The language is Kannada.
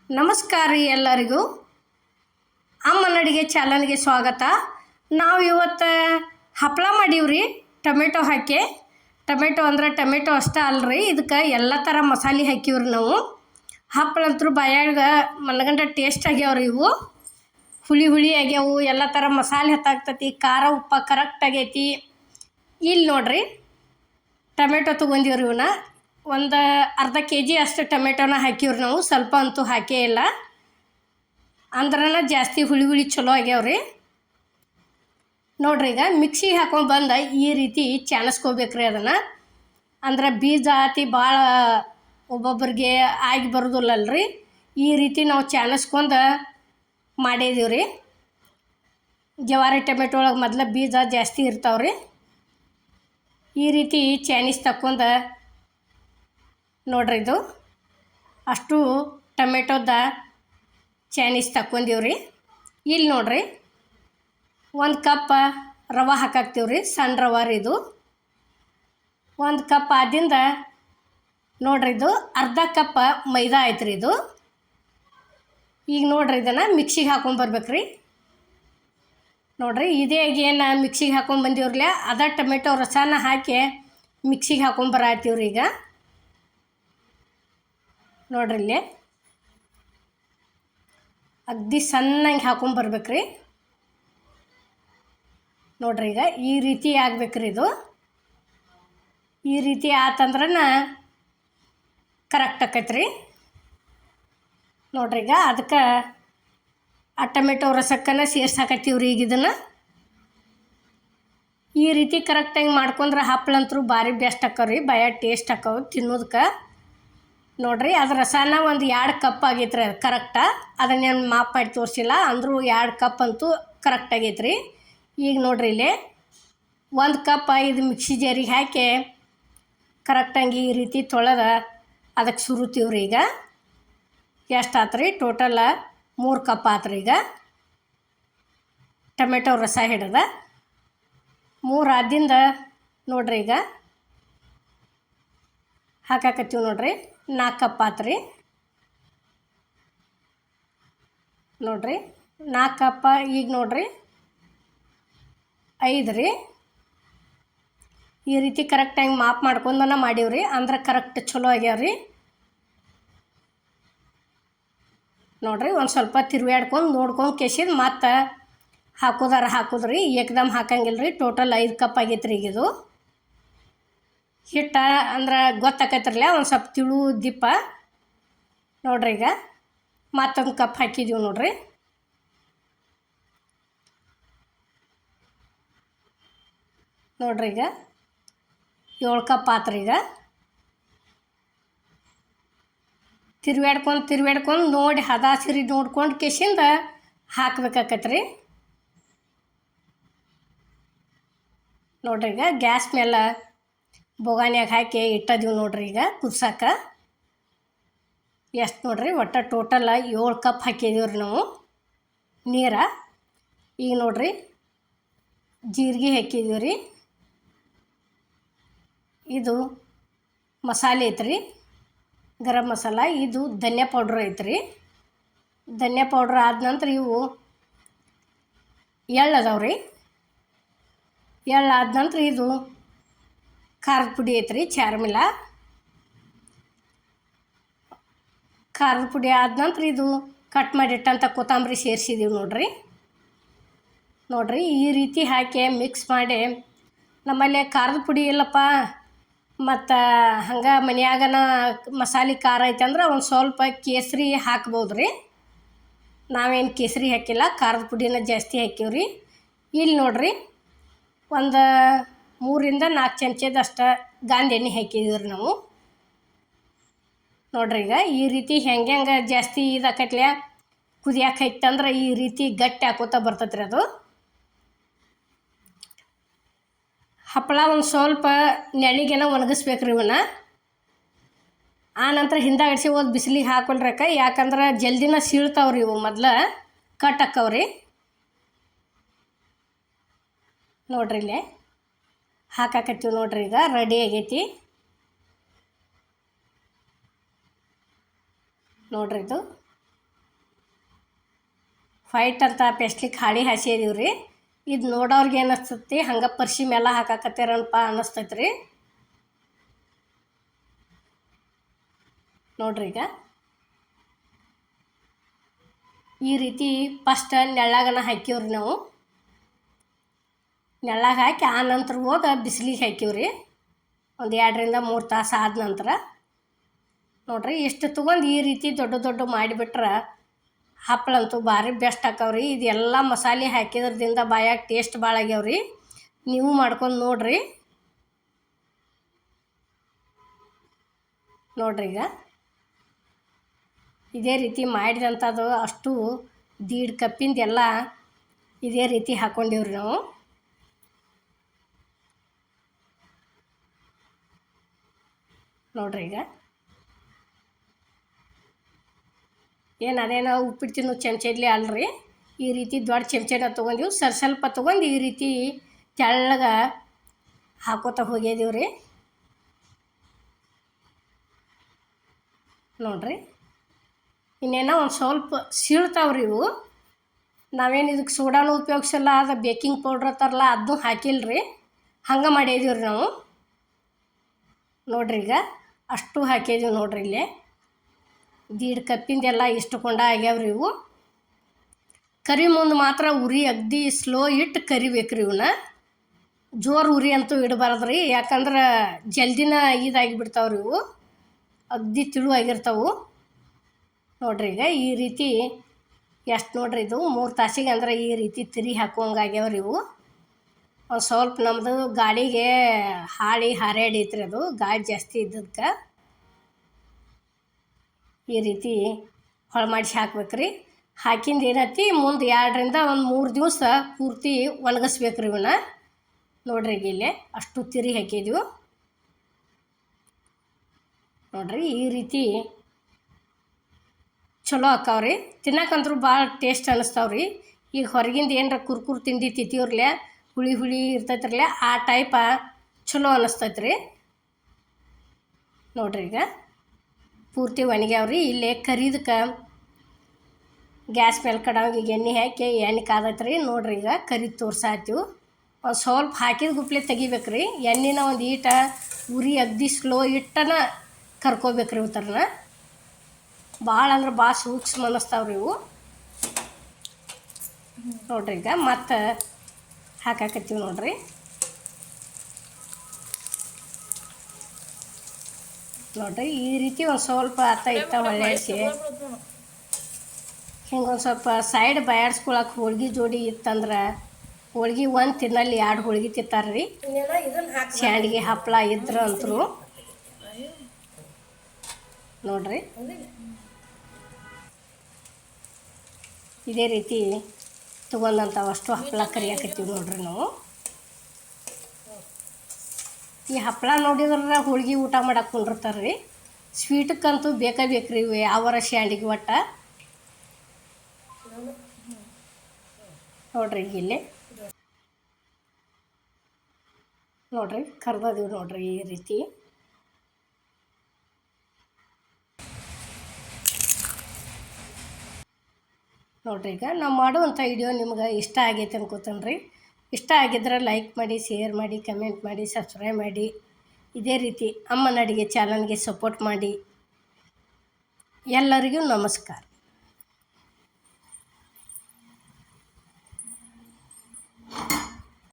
ನಮಸ್ಕಾರ ರೀ ಎಲ್ಲರಿಗೂ. ಅಮ್ಮನ ಅಡುಗೆ ಚಾನಲ್ಗೆ ಸ್ವಾಗತ. ನಾವು ಇವತ್ತು ಹಪ್ಪಳ ಮಾಡೀವ್ರಿ ಟೊಮೆಟೊ ಹಾಕಿ. ಟೊಮೆಟೊ ಅಂದ್ರೆ ಟೊಮೆಟೊ ಅಷ್ಟೇ ಅಲ್ರಿ, ಇದಕ್ಕೆ ಎಲ್ಲ ಥರ ಮಸಾಲೆ ಹಾಕಿವ್ರಿ ನಾವು. ಹಪ್ಪಳ ಅಂತೂ ಬಾಯಾಗ ಮನಗಂಡ ಟೇಸ್ಟ್ ಆಗ್ಯಾವ್ರಿ. ಇವು ಹುಳಿ ಹುಳಿ ಆಗ್ಯಾವು, ಎಲ್ಲ ಥರ ಮಸಾಲೆ ಹತ್ತಾಗ್ತತಿ, ಖಾರ ಉಪ್ಪು ಕರೆಕ್ಟ್ ಆಗೈತಿ. ಇಲ್ಲಿ ನೋಡ್ರಿ ಟೊಮೆಟೊ ತೊಗೊಂಡಿವ್ರಿ. ಇವನ್ನ ಒಂದು ಅರ್ಧ ಕೆ.ಜಿ ಅಷ್ಟು ಟೊಮೆಟೊನ ಹಾಕಿವ್ರಿ ನಾವು. ಸ್ವಲ್ಪ ಅಂತೂ ಹಾಕೇ ಇಲ್ಲ, ಅಂದ್ರನ ಜಾಸ್ತಿ ಹುಳಿ ಹುಳಿ ಚಲೋ ಆಗ್ಯಾವ್ರಿ. ನೋಡ್ರಿ, ಈಗ ಮಿಕ್ಸಿಗೆ ಹಾಕೊಂಡು ಬಂದು ಈ ರೀತಿ ಚಾಣಿಸ್ಕೋಬೇಕ್ರಿ ಅದನ್ನು. ಅಂದ್ರೆ ಬೀಜ ಆತಿ ಭಾಳ ಒಬ್ಬೊಬ್ರಿಗೆ ಆಗಿ ಬರೋದಿಲ್ಲಲ್ರಿ. ಈ ರೀತಿ ನಾವು ಚಾಣಿಸ್ಕೊಂಡು ಮಾಡಿದೀವ್ರಿ. ಜವಾರಿ ಟೊಮೆಟೊ ಒಳಗೆ ಮೊದಲ ಬೀಜ ಜಾಸ್ತಿ ಇರ್ತಾವ್ರಿ. ಈ ರೀತಿ ಚಾಣಿಸ್ ತಕ್ಕೊಂಡು ನೋಡ್ರಿ, ಇದು ಅಷ್ಟು ಟೊಮೆಟೊದ ಚಾಣಿಸ್ ತಕ್ಕೊಂಡೀವ್ರಿ. ಇಲ್ಲಿ ನೋಡ್ರಿ, ಒಂದು ಕಪ್ ರವೆ ಹಾಕಾಕ್ತೀವ್ರಿ. ಸಣ್ಣ ರವೆ ರೀ ಇದು. ಒಂದು ಕಪ್ ಆದಿಂದ ನೋಡ್ರಿ, ಇದು ಅರ್ಧ ಕಪ್ ಮೈದಾ ಆಯ್ತು ರೀ ಇದು. ಈಗ ನೋಡ್ರಿ, ಇದನ್ನು ಮಿಕ್ಸಿಗೆ ಹಾಕೊಂಬರ್ಬೇಕ್ರಿ. ನೋಡ್ರಿ, ಇದೇ ಏನು ಮಿಕ್ಸಿಗೆ ಹಾಕೊಂಡ್ಬಂದಿವ್ರಲ್ಲ, ಅದ ಟೊಮೆಟೊ ರಸನ ಹಾಕಿ ಮಿಕ್ಸಿಗೆ ಹಾಕೊಂಬರತ್ತೀವ್ರಿ. ಈಗ ನೋಡ್ರಿ, ಇಲ್ಲಿ ಅಗ್ದಿ ಸಣ್ಣಂಗೆ ಹಾಕೊಂಬರ್ಬೇಕ್ರಿ. ನೋಡ್ರಿ, ಈಗ ಈ ರೀತಿ ಆಗ್ಬೇಕ್ರಿ ಇದು. ಈ ರೀತಿ ಆತಂದ್ರನ ಕರೆಕ್ಟ್ ಆಕೈತ್ರಿ. ನೋಡ್ರಿ, ಈಗ ಅದಕ್ಕೆ ಆ ಟೊಮೆಟೊ ರಸಕ್ಕನ ಸೇರ್ಸಾಕತ್ತೀವ್ರಿ. ಈಗ ಇದನ್ನು ಈ ರೀತಿ ಕರೆಕ್ಟಾಗಿ ಮಾಡ್ಕೊಂಡ್ರೆ ಹಪ್ಪಳಂತರೂ ಭಾರಿ ಬೆಸ್ಟ್ ಆಕ್ಕವ್ರಿ. ಬಾಯ ಟೇಸ್ಟ್ ಆಕ್ಕವು ತಿನ್ನೋದಕ್ಕೆ. ನೋಡ್ರಿ, ಅದ್ರ ರಸನ ಒಂದು 2 ಕಪ್ ಆಗೈತ್ರಿ. ಅದು ಕರೆಕ್ಟ. ಅದನ್ನೇನು ಮಾಪ್ ಮಾಡಿ ತೋರಿಸಿಲ್ಲ, ಅಂದರೂ 2 ಕಪ್ ಅಂತೂ ಕರೆಕ್ಟ್ ಆಗೈತ್ರಿ. ಈಗ ನೋಡ್ರಿ, ಇಲ್ಲಿ 1 ಕಪ್ ಇದು ಮಿಕ್ಸಿ ಜಾರಿಗೆ ಹಾಕಿ ಕರೆಕ್ಟಾಗಿ ಈ ರೀತಿ ತೊಳೆದ ಅದಕ್ಕೆ ಸುರುತ್ತೀವ್ರಿ. ಈಗ ಎಷ್ಟು ಆತ್ರಿ? ಟೋಟಲ್ 3 ಕಪ್ ಆತ್ರಿ. ಈಗ ಟೊಮೆಟೊ ರಸ ಹಿಡ್ದ 3 ಆದಿಂದ ನೋಡ್ರಿ, ಈಗ ಹಾಕಾಕತ್ತೀವಿ. ನೋಡ್ರಿ, 4 ಕಪ್ ಆತ್ರಿ. ನೋಡ್ರಿ, 4 ಕಪ್. ಈಗ ನೋಡ್ರಿ 5 ರೀ. ಈ ರೀತಿ ಕರೆಕ್ಟಾಗಿ ಮಾಪ್ ಮಾಡ್ಕೊಂಡನ ಮಾಡೀವ್ರಿ. ಅಂದ್ರೆ ಕರೆಕ್ಟ್ ಚಲೋ ಆಗ್ಯಾವ್ರಿ. ನೋಡ್ರಿ, ಒಂದು ಸ್ವಲ್ಪ ತಿರುವಾಡ್ಕೊಂಡು ನೋಡ್ಕೊಂಡು ಕೆಸಿದ್ ಮತ್ತು ಹಾಕೋದ್ರಿ. ಏಕದಮ್ ಹಾಕಂಗಿಲ್ಲ ರೀ. ಟೋಟಲ್ 5 ಕಪ್ ಆಗೈತ್ರಿ. ಈಗ ಇದು ಹಿಟ್ಟು ಅಂದ್ರೆ ಗೊತ್ತಾಕೈತ್ರಲ್ಲ, ಒಂದು ಸ್ವಲ್ಪ ತಿಳು ದಿಪ್ಪ. ನೋಡ್ರಿ, ಈಗ ಮತ್ತೊಂದು ಕಪ್ ಹಾಕಿದ್ದೀವಿ. ನೋಡ್ರಿ, ನೋಡ್ರಿ, ಈಗ 7 ಕಪ್ ಆತ್ರಿ. ಈಗ ತಿರುವಾಡ್ಕೊಂಡು ನೋಡಿ ಹದ ಸಿರಿ ನೋಡ್ಕೊಂಡು ಕೆಸಿಂದ ಹಾಕ್ಬೇಕಾಕತ್ರಿ. ನೋಡ್ರಿ, ಈಗ ಗ್ಯಾಸ್ ಮೇಲೆ ಬೊಗಾನ್ಯಾಗ ಹಾಕಿ ಇಟ್ಟದೀವಿ. ನೋಡ್ರಿ, ಈಗ ಕುದ್ಸಾಕ ಎಷ್ಟು ನೋಡ್ರಿ, ಒಟ್ಟು ಟೋಟಲ್ 7 ಕಪ್ ಹಾಕಿದೀವ್ರಿ ನಾವು ನೀರ. ಈಗ ನೋಡ್ರಿ, ಜೀರಿಗೆ ಹಾಕಿದೀವಿ ರೀ. ಇದು ಮಸಾಲೆ ಐತ್ರಿ, ಗರಂ ಮಸಾಲ. ಇದು ಧನಿಯಾ ಪೌಡ್ರ್ ಐತ್ರಿ. ಧನಿಯಾ ಪೌಡ್ರ್ ಆದ ನಂತರ ಇವು ಎಳ್ಳು ಅದಾವ್ರಿ. ಎಳ್ಳು ಆದ ನಂತರ ಇದು ಖಾರದ ಪುಡಿ ಐತ್ರಿ, ಚಾರ್ಮಿಲ ಖಾರದ ಪುಡಿ. ಆದ ನಂತರ ಇದು ಕಟ್ ಮಾಡಿಟ್ಟಂಥ ಕೊತ್ತಂಬರಿ ಸೇರಿಸಿದೀವಿ. ನೋಡ್ರಿ, ಈ ರೀತಿ ಹಾಕಿ ಮಿಕ್ಸ್ ಮಾಡಿ. ನಮ್ಮಲ್ಲಿ ಖಾರದ ಪುಡಿ ಇಲ್ಲಪ್ಪ, ಮತ್ತು ಹಂಗೆ ಮನ್ಯಾಗನ ಮಸಾಲೆ ಖಾರ ಐತೆ ಅಂದ್ರೆ ಒಂದು ಸ್ವಲ್ಪ ಕೇಸರಿ ಹಾಕ್ಬೋದು ರೀ. ನಾವೇನು ಕೇಸರಿ ಹಾಕಿಲ್ಲ, ಖಾರದ ಪುಡಿನ ಜಾಸ್ತಿ ಹಾಕೀವ್ರಿ. ಇಲ್ಲಿ ನೋಡ್ರಿ, ಒಂದು 3ರಿಂದ 4 ಚಮಚದಷ್ಟು ಗಾಂಧಿ ಎಣ್ಣೆ ಹಾಕಿದೀವ್ರಿ ನಾವು. ನೋಡ್ರಿ, ಈಗ ಈ ರೀತಿ ಹೆಂಗೆ ಜಾಸ್ತಿ ಇದಾಕತ್ಲೆ ಕುದಿಯಾಕೆ ಐತಂದ್ರೆ ಈ ರೀತಿ ಗಟ್ಟಿ ಹಾಕೋತಾ ಬರ್ತೈತ್ರಿ ಅದು. ಹಪ್ಪಳ ಒಂದು ಸ್ವಲ್ಪ ನೆಳಿಗೆನ ಒಣಗಿಸ್ಬೇಕ್ರಿ ಇವನ್ನ. ಆನಂತರ ಹಿಂದಾಗಡಿಸಿ ಹೋದ್ ಬಿಸಿಲಿಗೆ ಹಾಕೊಳ್ರಕ್ಕ, ಯಾಕಂದ್ರೆ ಜಲ್ದಿನ ಸೀಳ್ತಾವ್ರಿ ಇವು, ಮೊದಲ ಕಟ್ ಹಾಕವ್ರಿ. ನೋಡ್ರಿ, ಇಲ್ಲೇ ಹಾಕಾಕತ್ತೀವಿ. ನೋಡ್ರಿ, ಈಗ ರೆಡಿ ಆಗೈತಿ. ನೋಡ್ರಿ, ಇದು ಫೈಟ್ ಅಂತ ಪೆಸ್ಲಿಕ್ಕೆ ಹಾಳಿ ಹಾಸಿದೀವಿ ರೀ. ಇದು ನೋಡೋರ್ಗೆ ಏನು ಅನಿಸ್ತೈತಿ, ಹಂಗೆ ಪರ್ಸಿ ಮೇಲೆ ಹಾಕಾಕತ್ತೀರನಪ್ಪ ಅನ್ನಿಸ್ತೈತೆ ರೀ. ನೋಡ್ರಿ ಈಗ ಈ ರೀತಿ ಫಸ್ಟ್ ನೆಳ್ಳಾಗನ ಹಾಕಿವ್ರಿ ನಾವು. ನೆಳ್ಳಾಗ ಹಾಕಿ ಆ ನಂತರ ಹೋಗಿ ಬಿಸಿಲಿಗೆ ಹಾಕಿವ್ರಿ. ಒಂದು 2-3 ತಾಸು ಆದ ನಂತರ ನೋಡ್ರಿ ಇಷ್ಟು ತೊಗೊಂಡು ಈ ರೀತಿ ದೊಡ್ಡ ದೊಡ್ಡ ಮಾಡಿಬಿಟ್ರೆ ಹಪ್ಪಳಂತೂ ಭಾರಿ ಬೆಸ್ಟ್ ಆಕವ್ರಿ. ಇದೆಲ್ಲ ಮಸಾಲೆ ಹಾಕಿದ್ರದಿಂದ ಬಾಯಾಗ ಟೇಸ್ಟ್ ಭಾಳ ಆಗ್ಯಾವ್ರಿ. ನೀವು ಮಾಡ್ಕೊಂಡು ನೋಡ್ರಿ. ನೋಡ್ರಿ ಈಗ ಇದೇ ರೀತಿ ಮಾಡಿದಂಥದ್ದು ಅಷ್ಟು 1.5 ಕಪ್ಪಿಂದೆಲ್ಲ ಇದೇ ರೀತಿ ಹಾಕ್ಕೊಂಡಿವ್ರಿ ನಾವು. ನೋಡ್ರಿ ಈಗ ಏನು ಅದೇನೋ ಉಪ್ಪಿಟ್ಟು ತಿನ್ನೋ ಚಮಚಲ್ಲಿ ಅಲ್ರಿ, ಈ ರೀತಿ ದೊಡ್ಡ ಚಮಚನ ತೊಗೊಂಡಿವಿ. ಸ್ವಲ್ಪ ತೊಗೊಂಡು ಈ ರೀತಿ ತೆಳ್ಳಗೆ ಹಾಕೋತ ಹೋಗಿದ್ದೀವಿ ರೀ. ನೋಡ್ರಿ ಇನ್ನೇನೋ ಒಂದು ಸ್ವಲ್ಪ ಸೀಳ್ತಾವ್ರಿ ಇವು. ನಾವೇನು ಇದಕ್ಕೆ ಸೋಡಾನು ಉಪಯೋಗಿಸಲ್ಲ, ಅದು ಬೇಕಿಂಗ್ ಪೌಡ್ರ್ ತರಲ್ಲ, ಅದನ್ನೂ ಹಾಕಿಲ್ಲ ರೀ. ಹಂಗೆ ಮಾಡಿದೀವಿ ರೀ ನಾವು. ನೋಡ್ರಿ ಈಗ ಅಷ್ಟು ಹಾಕಿದೀವಿ ನೋಡ್ರಿ. ಇಲ್ಲೇ 1.5 ಕಪ್ಪಿಂದೆಲ್ಲ ಇಷ್ಟು ಕೊಂಡ ಆಗ್ಯಾವ್ರಿ ಇವು. ಕರಿ ಮುಂದೆ ಮಾತ್ರ ಉರಿ ಅಗ್ದಿ ಸ್ಲೋ ಇಟ್ಟು ಕರಿಬೇಕ್ರಿ. ಇವನ್ನ ಜೋರು ಉರಿ ಅಂತೂ ಇಡಬಾರ್ದು ರೀ, ಯಾಕಂದ್ರೆ ಜಲ್ದಿನ ಇದಾಗಿಬಿಡ್ತಾವ್ರಿ ಇವು, ಅಗ್ದಿ ತಿಳುವಾಗಿರ್ತಾವೆ. ನೋಡ್ರಿ ಈಗ ಈ ರೀತಿ ಎಷ್ಟು ನೋಡ್ರಿ ಇದು 3 ತಾಸಿಗೆ ಅಂದ್ರೆ ಈ ರೀತಿ ತಿರಿ ಹಾಕುವಂಗೆ ಆಗ್ಯಾವ್ರಿ ಇವು. ಒಂದು ಸ್ವಲ್ಪ ನಮ್ಮದು ಗಾಳಿಗೆ ಹಾಳಿ ಹಾರ್ಯಾಡೈತ್ರಿ, ಅದು ಗಾಳಿ ಜಾಸ್ತಿ ಇದ್ದದಕ್ಕೆ ಈ ರೀತಿ ಹೊಳೆ ಮಾಡಿಸಿ ಹಾಕ್ಬೇಕ್ರಿ. ಹಾಕಿಂದ ಏನೈತಿ ಮುಂದೆ 2-3 ದಿವಸ ಪೂರ್ತಿ ಒಣಗಿಸ್ಬೇಕ್ರಿ ಇವನ್ನ. ನೋಡ್ರಿ ಈಗ ಇಲ್ಲೇ ಅಷ್ಟು ತಿರಿ ಹಾಕಿದ್ವಿ. ನೋಡ್ರಿ ಈ ರೀತಿ ಚಲೋ ಆಕಾವ್ರಿ. ತಿನ್ನಕ್ಕಂತೂ ಭಾಳ ಟೇಸ್ಟ್ ಅನ್ನಿಸ್ತಾವ್ರಿ. ಈಗ ಹೊರಗಿಂದ ಏನರ ಕುರ್ಕುರು ತಿಂಡಿ ತಿಂತೀವ್ರಲೆ ಹುಳಿ ಹುಳಿ ಇರ್ತೈತ್ರಲ್ಲ, ಆ ಟೈಪ ಚಲೋ ಅನ್ನಿಸ್ತೈತ್ರಿ. ನೋಡ್ರಿ ಈಗ ಪೂರ್ತಿ ಒಣಗ್ಯಾವ್ರಿ. ಇಲ್ಲೇ ಕರಿದಕ್ಕೆ ಗ್ಯಾಸ್ ಮೇಲೆ ಕಡಾವಿಗೆ ಎಣ್ಣೆ ಹಾಕಿ ಎಣ್ಣೆ ಕಾದೈತ್ರಿ. ನೋಡ್ರಿ ಈಗ ಕರಿದು ತೋರ್ಸಾತೀವಿ. ಒಂದು ಸ್ವಲ್ಪ ಹಾಕಿದ ಗುಪ್ಲೆ ತೆಗಿಬೇಕ್ರಿ. ಎಣ್ಣೆನ ಒಂದು ಈಟ ಉರಿ ಅಗ್ದಿ ಸ್ಲೋ ಇಟ್ಟನ ಕರ್ಕೋಬೇಕ್ರಿ. ಇವು ಥರನ ಭಾಳ ಅಂದ್ರೆ ಭಾಳ ಸೂಕ್ಷ್ಮ ಅನ್ನಿಸ್ತಾವ್ರಿ ಇವು. ನೋಡ್ರಿ ಈಗ ಮತ್ತೆ ಹಾಕಾಕತ್ತೀವಿ ನೋಡ್ರಿ. ನೋಡ್ರಿ ಈ ರೀತಿ ಒಂದು ಸ್ವಲ್ಪ ಇತ್ತ ಹೊಳ್ಳಿಸಿ ಹಿಂಗೊಂದು ಸ್ವಲ್ಪ ಸೈಡ್ ಬಯಾಡ್ಸ್ಕೊಳಕ್ಕೆ ಹೋಳ್ಗೆ ಜೋಡಿ ಇತ್ತಂದ್ರೆ ಹೋಳ್ಗೆ ಒಂದು ತಿನ್ನಲ್ಲಿ 2 ಹೋಳ್ಗೆ ತಿಂತಾರ್ರಿ. ಶಾಂಡ್ಗೆ ಹಪ್ಪಳ ಇದ್ರ ಅಂತರೂ ನೋಡ್ರಿ ಇದೇ ರೀತಿ ತೊಗೊಂಡಂಥವಷ್ಟು ಹಪ್ಪಳ ಕರಿಯಾಕತ್ತೀವಿ ನೋಡ್ರಿ ನಾವು. ಈ ಹಪ್ಪಳ ನೋಡಿದ್ರೆ ಹೋಳ್ಗೆ ಊಟ ಮಾಡಕ್ಕೆ ಕುಂಡಿರ್ತಾರೆ ರೀ. ಸ್ವೀಟಕ್ಕಂತೂ ಬೇಕೇ ಬೇಕ್ರಿ ಇವು ಯಾವರ ಶಾಂಡಿಗೆ ಒಟ್ಟ. ನೋಡ್ರಿ ಈಗ ಇಲ್ಲಿ ನೋಡ್ರಿ ಕರ್ದದೀವಿ ನೋಡ್ರಿ ಈ ರೀತಿ. ನೋಡ್ರಿ ಈಗ ನಾವು ಮಾಡುವಂಥ ವಿಡಿಯೋ ನಿಮ್ಗೆ ಇಷ್ಟ ಆಗೈತೆ ಅನ್ಕೋತೀನಿ ರೀ. ಇಷ್ಟ ಆಗಿದ್ರೆ ಲೈಕ್ ಮಾಡಿ, ಶೇರ್ ಮಾಡಿ, ಕಮೆಂಟ್ ಮಾಡಿ, ಸಬ್ಸ್ಕ್ರೈಬ್ ಮಾಡಿ. ಇದೇ ರೀತಿ ಅಮ್ಮನ ಅಡುಗೆ ಚಾನಲ್ಗೆ ಸಪೋರ್ಟ್ ಮಾಡಿ. ಎಲ್ಲರಿಗೂ ನಮಸ್ಕಾರ.